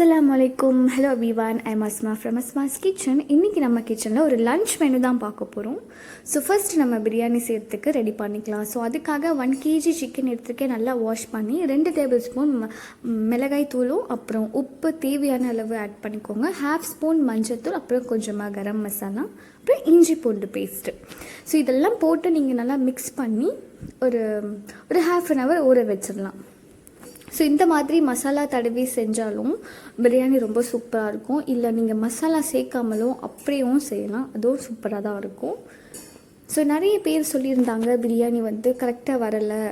Assalamualaikum. Hello everyone. I'm Asma from ASMA'S kitchen. இன்னைக்கு நம்ம கிச்சனில் ஒரு லஞ்ச் மெனு தான் பார்க்க போகிறோம். ஸோ ஃபர்ஸ்ட் நம்ம பிரியாணி செய்யறதுக்கு ரெடி பண்ணிக்கலாம். ஸோ அதுக்காக 1 kg சிக்கன் எடுத்துருக்கேன். நல்லா வாஷ் பண்ணி 2 டேபிள் ஸ்பூன் மிளகாய் தூளும் அப்புறம் உப்பு தேவையான அளவு ஆட் பண்ணிக்கோங்க. 1/2 ஸ்பூன் மஞ்சத்தூள், அப்புறம் கொஞ்சமாக கரம் மசாலா, அப்புறம் இஞ்சி பூண்டு பேஸ்ட்டு. ஸோ இதெல்லாம் போட்டு நீங்கள் நல்லா மிக்ஸ் பண்ணி ஒரு 1/2 hour ஊற வச்சிடலாம். ஸோ இந்த மாதிரி மசாலா தடவி செஞ்சாலும் பிரியாணி ரொம்ப சூப்பராக இருக்கும். இல்லை நீங்கள் மசாலா சேர்க்காமலும் அப்படியும் செய்யலாம், அதுவும் சூப்பராக தான் இருக்கும். ஸோ நிறைய பேர் சொல்லியிருந்தாங்க பிரியாணி கரெக்டாக வரலை,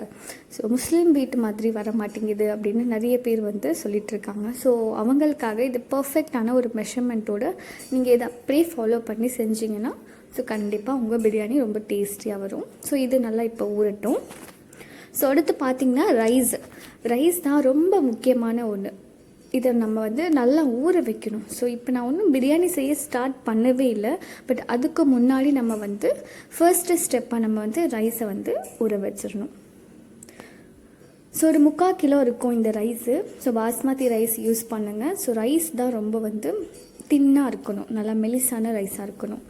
ஸோ முஸ்லீம் வீட்டு மாதிரி வர மாட்டேங்குது அப்படின்னு நிறைய பேர் சொல்லிகிட்ருக்காங்க. ஸோ அவங்களுக்காக இது பர்ஃபெக்டான ஒரு மெஷர்மெண்ட்டோடு நீங்கள் இதை அப்படியே ஃபாலோ பண்ணி செஞ்சிங்கன்னா ஸோ கண்டிப்பாக உங்கள் பிரியாணி ரொம்ப டேஸ்டியாக வரும். ஸோ இது நல்லா இப்போ ஊறட்டும். ஸோ அடுத்து பார்த்திங்கன்னா ரைஸ் தான் ரொம்ப முக்கியமான ஒன்று. இதை நம்ம நல்லா ஊற வைக்கணும். ஸோ இப்போ நான் ஒன்றும் பிரியாணி செய்ய ஸ்டார்ட் பண்ணவே இல்லை, பட் அதுக்கு முன்னாடி நம்ம ஃபர்ஸ்ட்டு ஸ்டெப்பாக நம்ம ரைஸை ஊற வச்சிடணும். ஸோ ஒரு 3/4 கிலோ இருக்கும் இந்த rice. So basmati rice use பண்ணுங்கள். ஸோ ரைஸ் தான் ரொம்ப தின்னாக இருக்கணும், நல்லா மெலிசான ரைஸாக இருக்கணும்.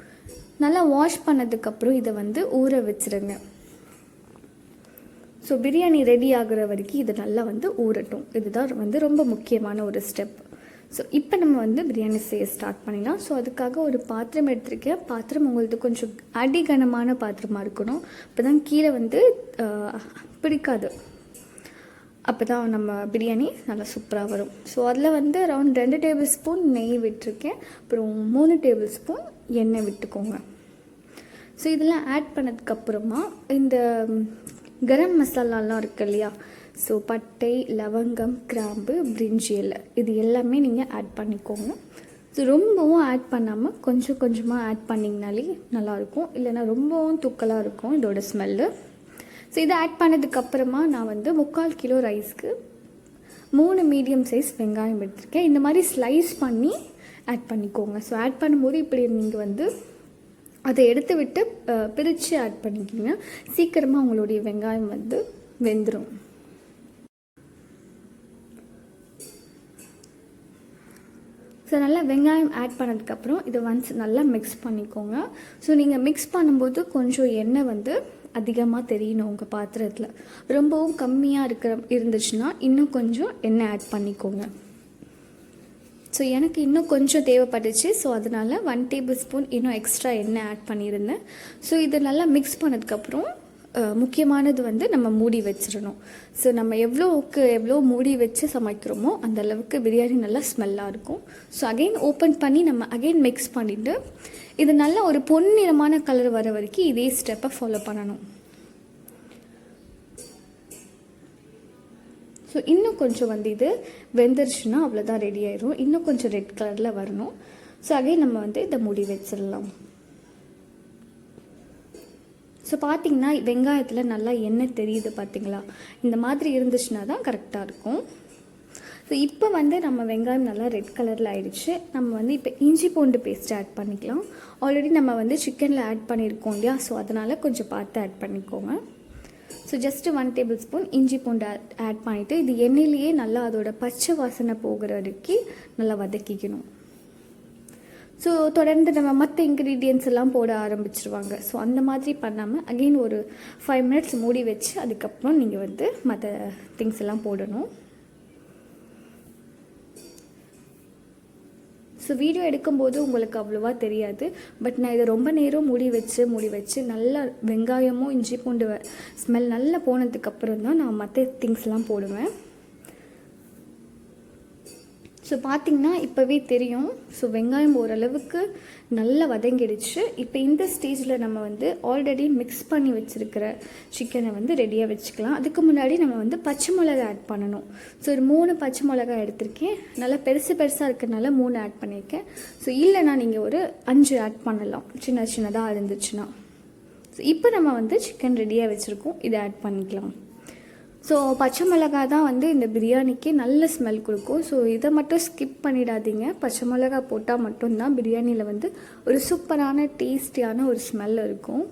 நல்லா வாஷ் பண்ணதுக்கப்புறம் இதை ஊற வச்சுருங்க. ஸோ பிரியாணி ரெடி ஆகுற வரைக்கும் இது நல்லா ஊறட்டும். இதுதான் ரொம்ப முக்கியமான ஒரு ஸ்டெப். ஸோ இப்போ நம்ம பிரியாணி செய்ய ஸ்டார்ட் பண்ணிடலாம். ஸோ அதுக்காக ஒரு பாத்திரம் எடுத்திருக்கேன். பாத்திரம் உங்களுக்கு கொஞ்சம் அடிகனமான பாத்திரமாக இருக்கணும், அப்போ தான் கீழே பிடிக்காது, அப்போ தான் நம்ம பிரியாணி நல்லா சூப்பராக வரும். ஸோ அதில் அரௌண்ட் 2 டேபிள் ஸ்பூன் நெய் விட்டுருக்கேன், அப்புறம் 3 டேபிள் ஸ்பூன் எண்ணெய் விட்டுக்கோங்க. ஸோ இதெல்லாம் ஆட் பண்ணதுக்கப்புறமா இந்த கரம் மசாலாலாம் இருக்குது இல்லையா, ஸோ பட்டை, லவங்கம், கிராம்பு, பிரிஞ்சி இலை, இது எல்லாமே நீங்கள் ஆட் பண்ணிக்கோங்க. ஸோ ரொம்பவும் ஆட் பண்ணாமல் கொஞ்சம் கொஞ்சமாக ஆட் பண்ணிங்கனாலே நல்லாயிருக்கும், இல்லைனா ரொம்பவும் தூக்கலாக இருக்கும் இதோட ஸ்மெல்லு. ஸோ இதை ஆட் பண்ணதுக்கப்புறமா நான் 3/4 கிலோ ரைஸ்க்கு 3 மீடியம் சைஸ் வெங்காயம் எடுத்திருக்கேன். இந்த மாதிரி ஸ்லைஸ் பண்ணி ஆட் பண்ணிக்கோங்க. ஸோ ஆட் பண்ணும்போது இப்படி நீங்கள் அதை எடுத்து விட்டு பிரித்து ஆட் பண்ணிக்கிங்க. சீக்கிரமாக உங்களுடைய வெங்காயம் வெந்துடும். ஸோ நல்லா வெங்காயம் ஆட் பண்ணதுக்கப்புறம் இதை நல்லா மிக்ஸ் பண்ணிக்கோங்க. ஸோ நீங்கள் மிக்ஸ் பண்ணும்போது கொஞ்சம் எண்ணெய் அதிகமாக தெரியணும் உங்கள் பாத்திரத்தில். ரொம்பவும் கம்மியாக இருந்துச்சுன்னா இன்னும் கொஞ்சம் எண்ணெய் ஆட் பண்ணிக்கோங்க. ஸோ எனக்கு இன்னும் கொஞ்சம் தேவைப்பட்டுச்சு, ஸோ அதனால் 1 டேபிள் ஸ்பூன் இன்னும் எக்ஸ்ட்ரா எண்ணெய் ஆட் பண்ணியிருந்தேன். ஸோ இதை நல்லா மிக்ஸ் பண்ணதுக்கப்புறம் முக்கியமானது நம்ம மூடி வச்சிடணும். ஸோ நம்ம எவ்வளோ மூடி வச்சு சமைக்கிறோமோ அந்த அளவுக்கு பிரியாணி நல்லா ஸ்மெல்லாக இருக்கும். ஸோ அகெயின் ஓப்பன் பண்ணி நம்ம அகெயின் மிக்ஸ் பண்ணிவிட்டு இது நல்லா ஒரு பொன்னிறமான கலர் வர வரைக்கும் இதே ஸ்டெப்பை ஃபாலோ பண்ணணும். ஸோ இன்னும் கொஞ்சம் இது வெந்துருச்சுன்னா அவ்வளோதான், ரெடி ஆயிடும். இன்னும் கொஞ்சம் ரெட் கலரில் வரணும். ஸோ அகைன் நம்ம இதை மூடி வச்சிடலாம். ஸோ பார்த்திங்கன்னா வெங்காயத்தில் நல்லா எண்ணெய் தெரியுது பார்த்திங்களா, இந்த மாதிரி இருந்துச்சுன்னா தான் கரெக்டாக இருக்கும். ஸோ இப்போ நம்ம வெங்காயம் நல்லா ரெட் கலரில் ஆயிடுச்சு. நம்ம இப்போ இஞ்சி பூண்டு பேஸ்ட் ஆட் பண்ணிக்கலாம். ஆல்ரெடி நம்ம சிக்கனில் ஆட் பண்ணியிருக்கோம் இல்லையா, ஸோ அதனால் கொஞ்சம் பார்த்து ஆட் பண்ணிக்கோங்க. ஸோ ஜஸ்ட்டு 1 டேபிள் ஸ்பூன் இஞ்சி பூண்டு ஆட் பண்ணிவிட்டு இது எண்ணெயிலேயே நல்லா அதோட பச்சை வாசனை போகிற வரைக்கும் நல்லா வதக்கிக்கணும். ஸோ தொடர்ந்து நம்ம மற்ற இன்க்ரீடியன்ஸ் எல்லாம் போட ஆரம்பிச்சிருவாங்க. ஸோ அந்த மாதிரி பண்ணாமல் அகெயின் ஒரு 5 minutes மூடி வச்சு அதுக்கப்புறம் நீங்கள் மற்ற திங்ஸ் எல்லாம் போடணும். ஸோ வீடியோ எடுக்கும்போது உங்களுக்கு அவ்வளோவா தெரியாது, பட் நான் இதை ரொம்ப நேரம் மூடி வச்சு நல்லா வெங்காயமும் இஞ்சி பூண்டு ஸ்மெல் நல்லா போனதுக்கப்புறம் தான் நான் மற்ற திங்ஸ்லாம் போடுவேன். ஸோ பார்த்திங்கன்னா இப்போவே தெரியும். ஸோ வெங்காயம் ஓரளவுக்கு நல்லா வதங்கிடுச்சு. இப்போ இந்த ஸ்டேஜில் நம்ம ஆல்ரெடி மிக்ஸ் பண்ணி வச்சுருக்கிற சிக்கனை ரெடியாக வச்சுக்கலாம். அதுக்கு முன்னாடி நம்ம பச்சை மிளகா ஆட் பண்ணணும். ஸோ ஒரு 3 பச்சை மிளகா எடுத்திருக்கேன். நல்லா பெருசாக இருக்கிறனால 3 ஆட் பண்ணியிருக்கேன். ஸோ இல்லைனா நீங்கள் ஒரு 5 ஆட் பண்ணலாம், சின்னதாக இருந்துச்சுன்னா. ஸோ இப்போ நம்ம சிக்கன் ரெடியாக வச்சுருக்கோம், இதை ஆட் பண்ணிக்கலாம். ஸோ பச்சை மிளகா தான் இந்த பிரியாணிக்கு நல்ல ஸ்மெல் கொடுக்கும். ஸோ இதை மட்டும் ஸ்கிப் பண்ணிடாதீங்க. பச்சை மிளகா போட்டால் மட்டும்தான் பிரியாணியில் ஒரு சூப்பரான டேஸ்டியான ஒரு ஸ்மெல் இருக்கும்.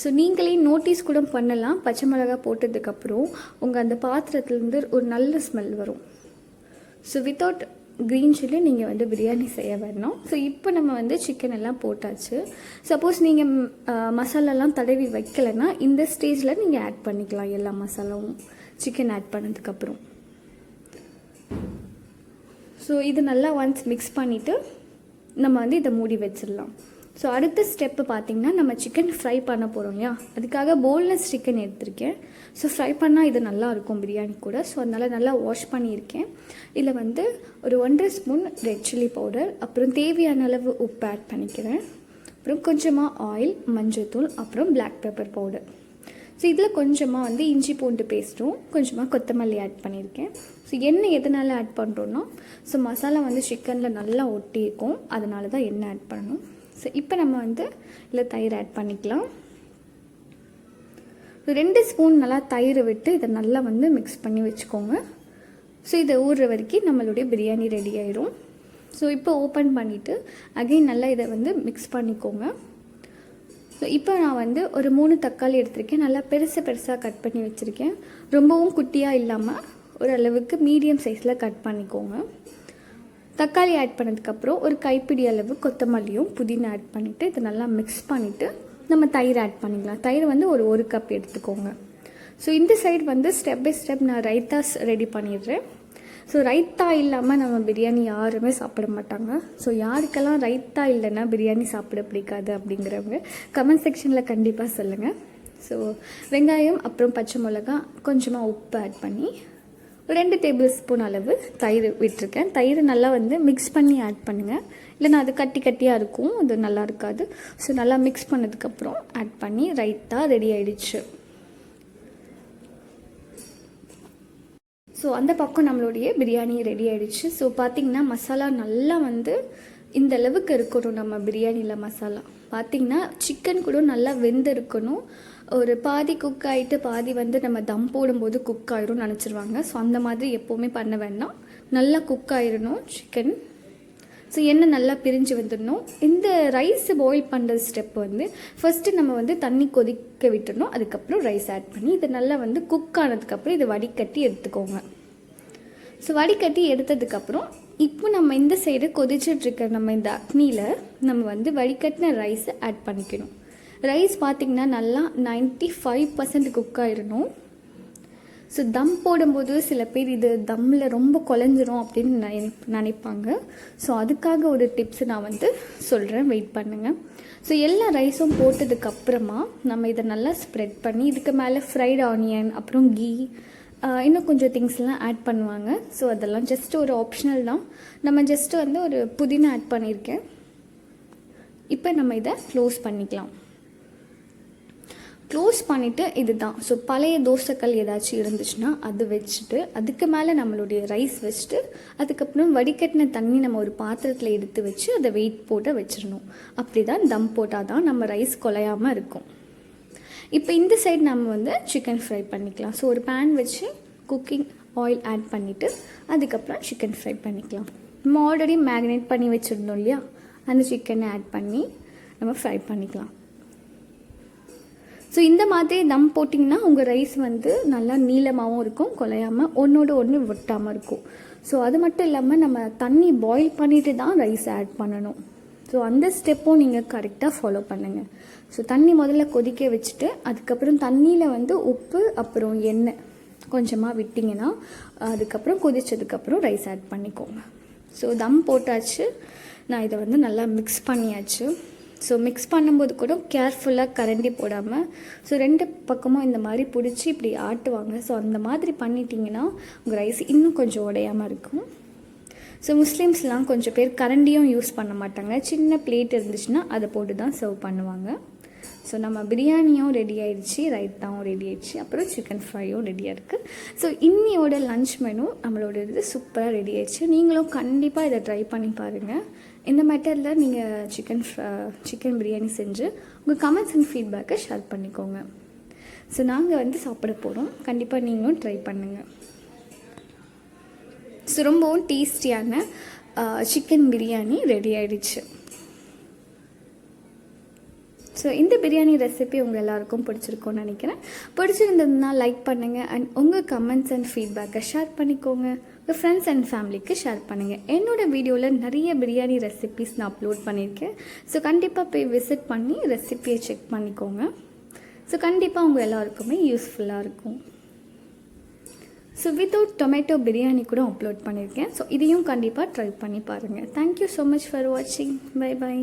ஸோ நீங்களே நோட்டீஸ் கூட பண்ணலாம், பச்சை மிளகா போட்டதுக்கப்புறம் உங்கள் அந்த பாத்திரத்துலேருந்து ஒரு நல்ல ஸ்மெல் வரும். ஸோ வித்தவுட் க்ரீன் சில்லி நீங்கள் வந்து பிரியாணி செய்ய வரணும். ஸோ இப்போ நம்ம வந்து சிக்கன் எல்லாம் போட்டாச்சு. சப்போஸ் நீங்கள் மசாலாலாம் தடவி வைக்கலைன்னா இந்த ஸ்டேஜில் நீங்கள் ஆட் பண்ணிக்கலாம் எல்லா மசாலாவும் சிக்கன் ஆட் பண்ணதுக்கப்புறம். ஸோ இது நல்லா ஒன்ஸ் மிக்ஸ் பண்ணிவிட்டு நம்ம வந்து இதை மூடி வச்சிடலாம். ஸோ அடுத்த ஸ்டெப்பு பார்த்திங்கன்னா நம்ம சிக்கன் ஃப்ரை பண்ண போகிறோம் இல்லையா, அதுக்காக போன்லெஸ் சிக்கன் எடுத்திருக்கேன். ஸோ ஃப்ரை பண்ணால் இது நல்லாயிருக்கும் பிரியாணி கூட. ஸோ அதனால் நல்லா வாஷ் பண்ணியிருக்கேன். இதில் வந்து ஒரு 1.5 ஸ்பூன் ரெட் சில்லி பவுடர், அப்புறம் தேவையான அளவு உப்பு ஆட் பண்ணிக்கிறேன். அப்புறம் கொஞ்சமாக ஆயில், மஞ்சள்தூள், அப்புறம் பிளாக் பெப்பர் பவுடர். ஸோ இதில் கொஞ்சமாக வந்து இஞ்சி பூண்டு பேஸ்ட்டும் கொஞ்சமாக கொத்தமல்லி ஆட் பண்ணியிருக்கேன். ஸோ எண்ணெய் எதனால் ஆட் பண்ணுறோன்னா, ஸோ மசாலா வந்து சிக்கனில் நல்லா ஒட்டி இருக்கும், அதனால தான் எண்ணெய் ஆட் பண்ணணும். ஸோ இப்போ நம்ம வந்து இதில் தயிர் ஆட் பண்ணிக்கலாம். 2 ஸ்பூன் நல்லா தயிர் விட்டு இதை நல்லா வந்து மிக்ஸ் பண்ணி வச்சுக்கோங்க. ஸோ இதை ஊறுற வரைக்கும் நம்மளுடைய பிரியாணி ரெடி ஆயிரும். ஸோ இப்போ ஓப்பன் பண்ணிவிட்டு அகைன் நல்லா இதை வந்து மிக்ஸ் பண்ணிக்கோங்க. ஸோ இப்போ நான் வந்து ஒரு 3 தக்காளி எடுத்திருக்கேன். நல்லா பெருசாக கட் பண்ணி வச்சுருக்கேன். ரொம்பவும் குட்டியாக இல்லாமல் ஓரளவுக்கு மீடியம் சைஸில் கட் பண்ணிக்கோங்க. தக்காளி ஆட் பண்ணதுக்கப்புறம் ஒரு கைப்பிடி அளவு கொத்தமல்லியும் புதினா ஆட் பண்ணிவிட்டு இதை நல்லா மிக்ஸ் பண்ணிவிட்டு நம்ம தயிர் ஆட் பண்ணிக்கலாம். தயிர் வந்து ஒரு கப் எடுத்துக்கோங்க. ஸோ இந்த சைடு வந்து ஸ்டெப் பை ஸ்டெப் நான் ரைத்தாஸ் ரெடி பண்ணிடுறேன். ஸோ ரைத்தா இல்லாமல் நம்ம பிரியாணி யாருமே சாப்பிட மாட்டாங்க. ஸோ யாருக்கெல்லாம் ரைத்தா இல்லைன்னா பிரியாணி சாப்பிட பிடிக்காது அப்படிங்கிறவங்க கமெண்ட் செக்ஷனில் கண்டிப்பாக சொல்லுங்கள். ஸோ வெங்காயம், அப்புறம் பச்சை மிளகா, கொஞ்சமாக உப்பு ஆட் பண்ணி 2 டேபிள் ஸ்பூன் அளவு தயிர் விட்டுருக்கேன். தயிர் நல்லா வந்து மிக்ஸ் பண்ணி ஆட் பண்ணுங்கள், இல்லைனா அது கட்டியாக இருக்கும், அது நல்லா இருக்காது. ஸோ நல்லா மிக்ஸ் பண்ணதுக்கப்புறம் ஆட் பண்ணி ரைத்தா ரெடி ஆகிடுச்சு. ஸோ அந்த பக்கம் நம்மளுடைய பிரியாணி ரெடி ஆகிடுச்சு. ஸோ பார்த்திங்கன்னா மசாலா நல்லா வந்து இந்த அளவுக்கு இருக்கணும். நம்ம பிரியாணியில் மசாலா பார்த்திங்கன்னா சிக்கன் கூட நல்லா வெந்து இருக்கணும். ஒரு பாதி குக் ஆகிட்டு பாதி வந்து நம்ம தம் போடும்போது குக் ஆயிரும் நினச்சிருவாங்க. ஸோ அந்த மாதிரி எப்போவுமே பண்ண வேண்டாம். நல்லா குக் ஆயிடணும் சிக்கன். ஸோ எண்ணெய் நல்லா பிரிஞ்சு வந்துடணும். இந்த ரைஸ் பாயில் பண்ணுற ஸ்டெப் வந்து ஃபஸ்ட்டு நம்ம வந்து தண்ணி கொதிக்க விட்டுடணும். அதுக்கப்புறம் ரைஸ் ஆட் பண்ணி இதை நல்லா வந்து குக் ஆனதுக்கப்புறம் இதை வடிகட்டி எடுத்துக்கோங்க. ஸோ வடிகட்டி எடுத்ததுக்கப்புறம் இப்போ நம்ம இந்த சைடு கொதிச்சிட்ருக்க நம்ம இந்த அக்னியில் நம்ம வந்து வடிகட்டின ரைஸை ஆட் பண்ணிக்கணும். ரைஸ் பார்த்திங்கன்னா நல்லா 95% குக் ஆகிடணும். ஸோ தம் போடும்போது சில பேர் இது தம்மில் ரொம்ப குழஞ்சிரும் அப்படின்னு நினைப்பாங்க. ஸோ அதுக்காக ஒரு டிப்ஸ் நான் வந்து சொல்கிறேன், வெயிட் பண்ணுங்கள். ஸோ எல்லா ரைஸும் போட்டதுக்கப்புறமா நம்ம இதை நல்லா ஸ்ப்ரெட் பண்ணி இதுக்கு மேலே ஃப்ரைட் ஆனியன், அப்புறம் கீ, இன்னும் கொஞ்சம் திங்ஸ்லாம் ஆட் பண்ணுவாங்க. ஸோ அதெல்லாம் ஜஸ்ட் ஒரு ஆப்ஷனல் தான். நம்ம ஜஸ்ட்டு வந்து ஒரு புதினா ஆட் பண்ணியிருக்கேன். இப்போ நம்ம இதை க்ளோஸ் பண்ணிக்கலாம். க்ளோஸ் பண்ணிவிட்டு இது தான். ஸோ பழைய தோசைக்கல் ஏதாச்சும் இருந்துச்சுன்னா அது வச்சுட்டு அதுக்கு மேலே நம்மளுடைய ரைஸ் வச்சுட்டு அதுக்கப்புறம் வடிகட்டின தண்ணி நம்ம ஒரு பாத்திரத்தில் எடுத்து வச்சு அதை வெயிட் போட்டு வச்சிடணும். அப்படி தான் தம் போட்டால் தான் நம்ம ரைஸ் குலையாமல் இருக்கும். இப்போ இந்த சைடு நம்ம வந்து சிக்கன் ஃப்ரை பண்ணிக்கலாம். ஸோ ஒரு பேன் வச்சு குக்கிங் ஆயில் ஆட் பண்ணிவிட்டு அதுக்கப்புறம் சிக்கன் ஃப்ரை பண்ணிக்கலாம். நம்ம ஆல்ரெடி மேரினேட் பண்ணி வச்சுருந்தோம் இல்லையா, அந்த சிக்கனை ஆட் பண்ணி நம்ம ஃப்ரை பண்ணிக்கலாம். ஸோ இந்த மாதிரி தம் போட்டிங்கன்னா உங்கள் ரைஸ் வந்து நல்லா நீளமாகவும் இருக்கும், குலையாமல் ஒன்றோடு ஒன்று ஒட்டாமல் இருக்கும். ஸோ அது மட்டும் இல்லாமல் நம்ம தண்ணி பாயில் பண்ணிவிட்டு தான் ரைஸ் ஆட் பண்ணணும். ஸோ அந்த ஸ்டெப்பும் நீங்கள் கரெக்டாக ஃபாலோ பண்ணுங்கள். ஸோ தண்ணி முதல்ல கொதிக்க வச்சுட்டு அதுக்கப்புறம் தண்ணியில் வந்து உப்பு அப்புறம் எண்ணெய் கொஞ்சமாக விட்டிங்கன்னா அதுக்கப்புறம் கொதிச்சதுக்கப்புறம் ரைஸ் ஆட் பண்ணிக்கோங்க. ஸோ தம் போட்டாச்சு. நான் இதை வந்து நல்லா மிக்ஸ் பண்ணியாச்சு. ஸோ மிக்ஸ் பண்ணும்போது கூட கேர்ஃபுல்லாக கரண்டி போடாமல் ஸோ 2 பக்கமும் இந்த மாதிரி பிடிச்சி இப்படி ஆட்டுவாங்க. ஸோ அந்த மாதிரி பண்ணிட்டீங்கன்னா உங்கள் ரைஸ் இன்னும் கொஞ்சம் உடையாமல் இருக்கும். ஸோ முஸ்லீம்ஸ்லாம் கொஞ்சம் பேர் கரண்டியும் யூஸ் பண்ண மாட்டாங்க. சின்ன பிளேட் இருந்துச்சுன்னா அதை போட்டு தான் சர்வ் பண்ணுவாங்க. ஸோ நம்ம பிரியாணியும் ரெடி ஆகிடுச்சு, ரைத்தாவும் ரெடி ஆகிடுச்சு, அப்புறம் சிக்கன் ஃப்ரையும் ரெடியாக இருக்குது. ஸோ இன்னியோட லன்ச் மெனு நம்மளோட இது சூப்பராக ரெடி ஆகிடுச்சு. நீங்களும் கண்டிப்பாக இதை ட்ரை பண்ணி பாருங்கள். இந்த மெத்தடில் நீங்கள் சிக்கன் பிரியாணி செஞ்சு உங்கள் கமெண்ட்ஸ் அண்ட் ஃபீட்பேக்கை ஷேர் பண்ணிக்கோங்க. ஸோ நாங்கள் வந்து சாப்பிட போகிறோம், கண்டிப்பாக நீங்களும் ட்ரை பண்ணுங்கள். ஸோ ரொம்பவும் டேஸ்டியான சிக்கன் பிரியாணி ரெடி ஆகிடுச்சு. ஸோ இந்த பிரியாணி ரெசிபி உங்கள் எல்லாருக்கும் பிடிச்சிருக்கோன்னு நினைக்கிறேன். பிடிச்சிருந்ததுன்னா லைக் பண்ணுங்கள் அண்ட் உங்கள் கமெண்ட்ஸ் அண்ட் ஃபீட்பேக்கை ஷேர் பண்ணிக்கோங்க. உங்கள் ஃப்ரெண்ட்ஸ் அண்ட் ஃபேமிலிக்கு ஷேர் பண்ணுங்கள். என்னோடய வீடியோவில் நிறைய பிரியாணி ரெசிபீஸ் நான் அப்லோட் பண்ணியிருக்கேன். ஸோ கண்டிப்பாக போய் விசிட் பண்ணி ரெசிபியை செக் பண்ணிக்கோங்க. ஸோ கண்டிப்பாக உங்கள் எல்லாருக்குமே யூஸ்ஃபுல்லாக இருக்கும். ஸோ வித்தவுட் டொமேட்டோ பிரியாணி கூட அப்லோட் பண்ணியிருக்கேன். ஸோ இதையும் கண்டிப்பாக ட்ரை பண்ணி பாருங்கள். தேங்க்யூ ஸோ மச் ஃபார் வாட்சிங். Bye by.